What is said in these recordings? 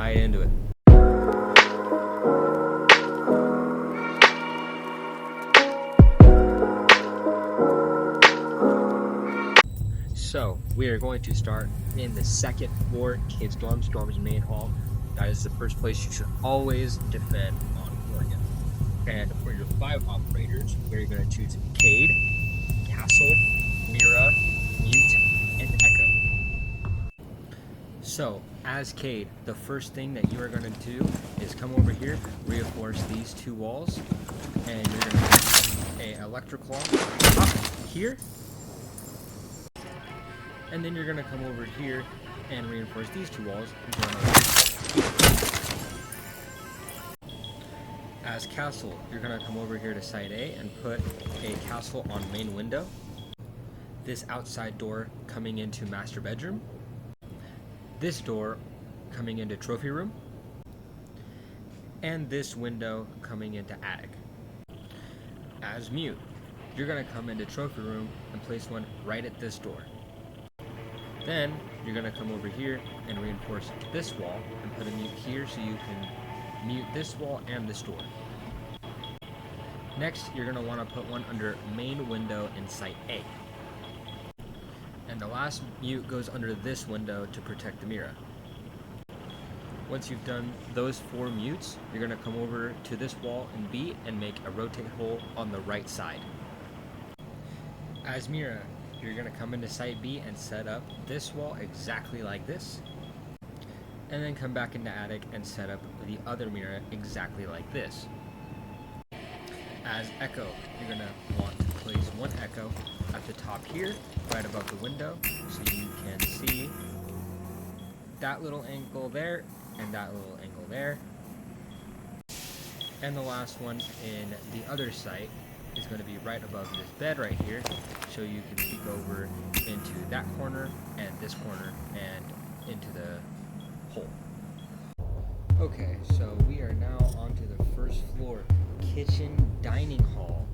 right into it. So we are going to start in the second floor kids dorm's main hall. That is the first place you should always defend on Oregon. And for your 5 operators, we're going to choose Cade, Castle, Mira, Mute, and Echo. So as Cade, the first thing that you are going to do is come over here, reinforce these 2 walls, and you're going to put an electrical up here. And then you're going to come over here and reinforce these 2 walls. As Castle, you're going to come over here to side A and put a castle on main window. This outside door coming into master bedroom. This door coming into trophy room. And this window coming into attic. As Mute, you're going to come into trophy room and place one right at this door. Then you're going to come over here and reinforce this wall and put a mute here so you can mute this wall and this door. Next, you're going to want to put one under main window in site A. And the last mute goes under this window to protect the Mira. Once you've done those 4 mutes, you're going to come over to this wall in B and make a rotate hole on the right side. As Mira, you're going to come into site B and set up this wall exactly like this. And then come back into attic and set up the other Mira exactly like this. As Echo, you're going to want to place one Echo at the top here, right above the window, so you can see that little angle there and that little angle there. And the last one in the other site is going to be right above this bed right here, so you can peek over into that corner and this corner and into the hole. Okay, so we are now onto the first floor kitchen dining hall,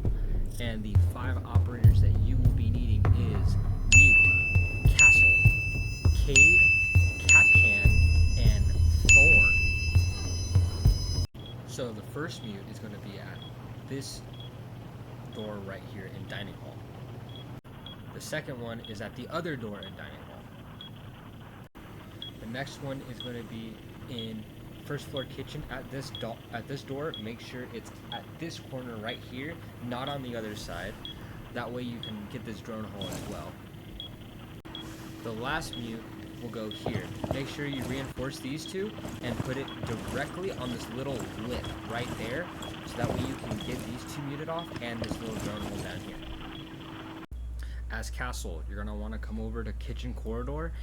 and the 5 operators that you will be needing is Mute, Castle, Cade, Capcan, and Thorn. So the first mute is going to be at this door right here in dining hall. The second one is at the other door in dining hall. The next one is going to be in first floor kitchen at this door. Make sure it's at this corner right here, not on the other side. That way you can get this drone hole as well. The last mute will go here. Make sure you reinforce these 2 and put it directly on this little lip right there, so that way you can get these 2 muted off and this little drone hole down here. As Castle, you're going to want to come over to kitchen corridor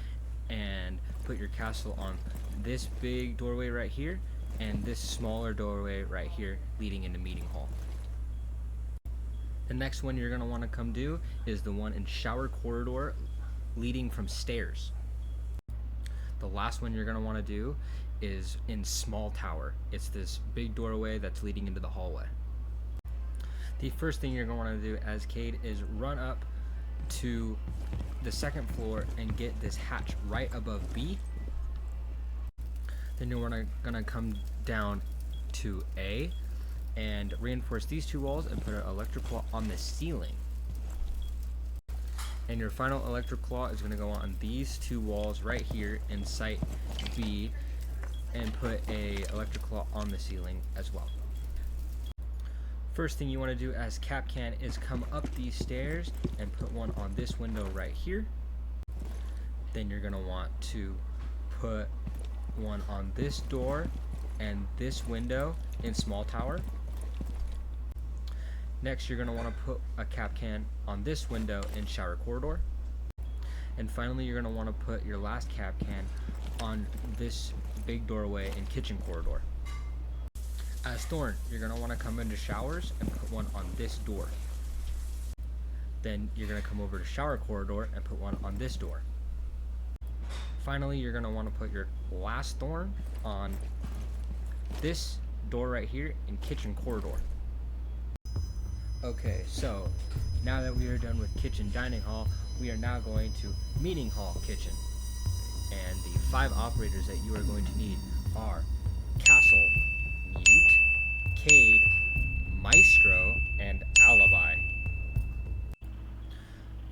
and put your castle on this big doorway right here and this smaller doorway right here leading into meeting hall. The next one you're going to want to come do is the one in shower corridor leading from stairs. The last one you're going to want to do is in small tower. It's this big doorway that's leading into the hallway. The first thing you're going to want to do as Cade is run up to the second floor and get this hatch right above B. Then you're going to come down to A and reinforce these 2 walls and put an electric claw on the ceiling. And your final electric claw is going to go on these 2 walls right here in site B and put a electric claw on the ceiling as well. First thing you want to do as Capcan is come up these stairs and put one on this window right here. Then you're going to want to put one on this door and this window in small tower. Next, you're going to want to put a Capcan on this window in shower corridor. And finally, you're going to want to put your last Capcan on this big doorway in kitchen corridor. As Thorn, you're going to want to come into showers and put one on this door. Then you're going to come over to shower corridor and put one on this door. Finally, you're going to want to put your last Thorn on this door right here in kitchen corridor. Okay, so now that we are done with kitchen dining hall, we are now going to meeting hall kitchen. And the 5 operators that you are going to need are Castle, Mute, Cade, Maestro, and Alibi.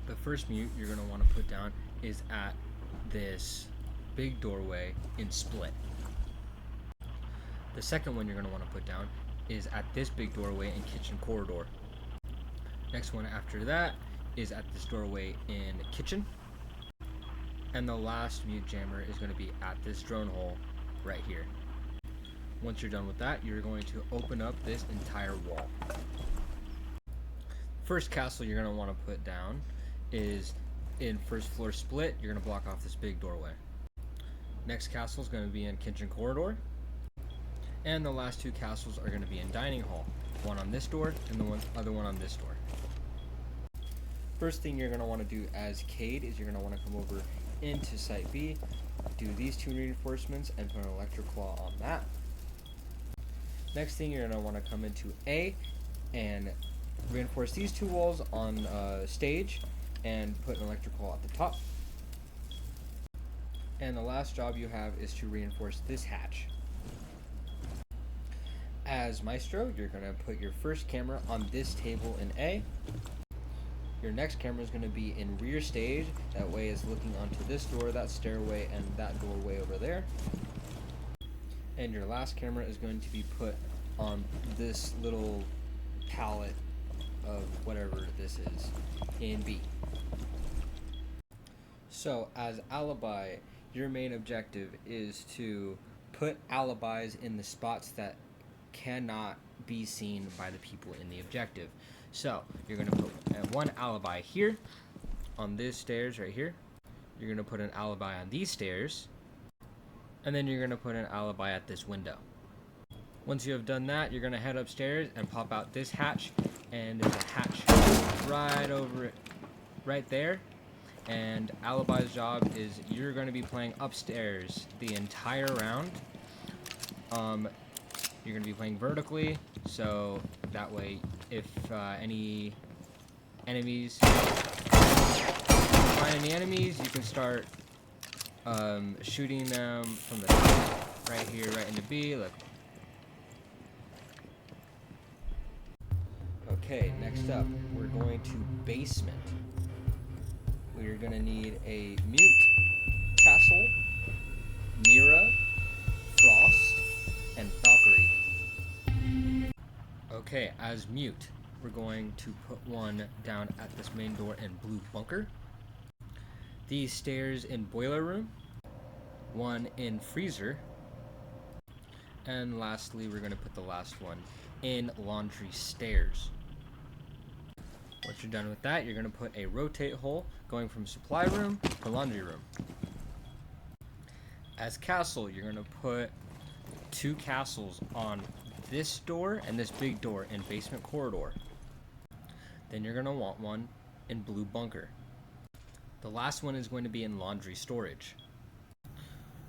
The first mute you're going to want to put down is at this big doorway in Split. The second one you're going to want to put down is at this big doorway in Kitchen Corridor. Next one after that is at this doorway in Kitchen. And the last mute jammer is going to be at this drone hole right here. Once you're done with that, you're going to open up this entire wall. First castle you're going to want to put down is in first floor Split. You're going to block off this big doorway. Next castle is going to be in Kitchen Corridor. And the last two castles are going to be in Dining Hall. One on this door and the other one on this door. First thing you're going to want to do as Cade is you're going to want to come over into Site B, do these two reinforcements and put an Electric Claw on that. Next thing you're going to want to come into A and reinforce these two walls on stage and put an Electric Claw at the top. And the last job you have is to reinforce this hatch. As Maestro, you're going to put your first camera on this table in A. Your next camera is going to be in rear stage, that way it's looking onto this door, that stairway, and that doorway over there. And your last camera is going to be put on this little pallet of whatever this is in B. So as Alibi, your main objective is to put alibis in the spots that cannot be seen by the people in the objective. So you're going to put one alibi here on these stairs right here. You're going to put an alibi on these stairs, and then you're going to put an alibi at this window. Once you have done that, you're going to head upstairs and pop out this hatch, and there's a hatch right over it right there. And Alibi's job is you're going to be playing upstairs the entire round. You're going to be playing vertically, so that way if any enemies find any enemies, you can start shooting them from the top, right here, right into B. Look. Okay, next up, we're going to basement. We're going to need a Mute, Castle, Mira, Frost, and Valkyrie. Okay, as Mute, we're going to put one down at this main door in Blue Bunker, these stairs in Boiler Room, one in Freezer, and lastly we're going to put the last one in Laundry Stairs. Once you're done with that, you're going to put a rotate hole going from Supply Room to Laundry Room. As Castle, you're going to put two castles on this door and this big door in Basement Corridor. Then you're going to want one in Blue Bunker. The last one is going to be in Laundry Storage.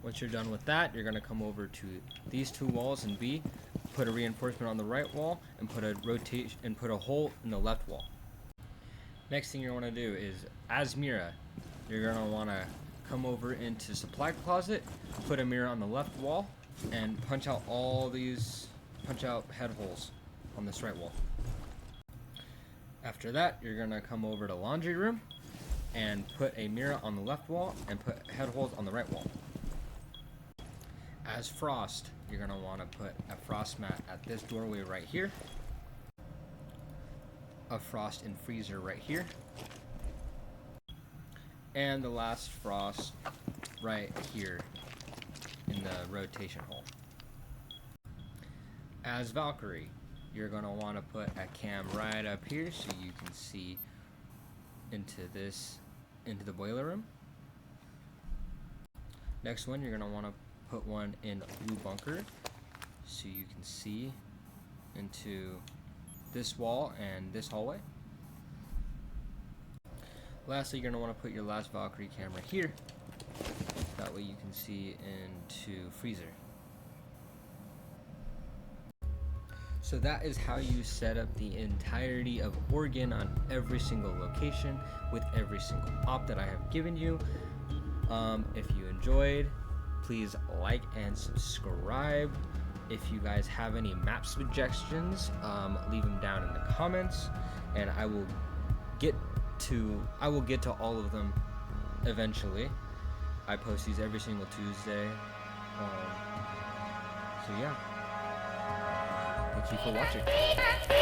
Once you're done with that, you're going to come over to these two walls in B, put a reinforcement on the right wall, and put a hole in the left wall. Next thing you want to do is, as Mira, you're going to want to come over into Supply Closet, put a mirror on the left wall, and punch out head holes on this right wall. After that, you're going to come over to Laundry Room and put a mirror on the left wall and put head holes on the right wall. As Frost, you're going to want to put a frost mat at this doorway right here, a Frost in Freezer right here, and the last Frost right here in the rotation hole. As Valkyrie, you're going to want to put a cam right up here so you can see into the Boiler Room. Next one, you're going to want to put one in Blue Bunker so you can see into this wall and this hallway. Lastly, you're going to want to put your last Valkyrie camera here. That way you can see into Freezer. So that is how you set up the entirety of Oregon on every single location with every single op that I have given you. If you enjoyed, Please like and subscribe. If you guys have any map suggestions, leave them down in the comments, and I will get to all of them eventually. I post these every single Tuesday. So yeah, thank you for watching.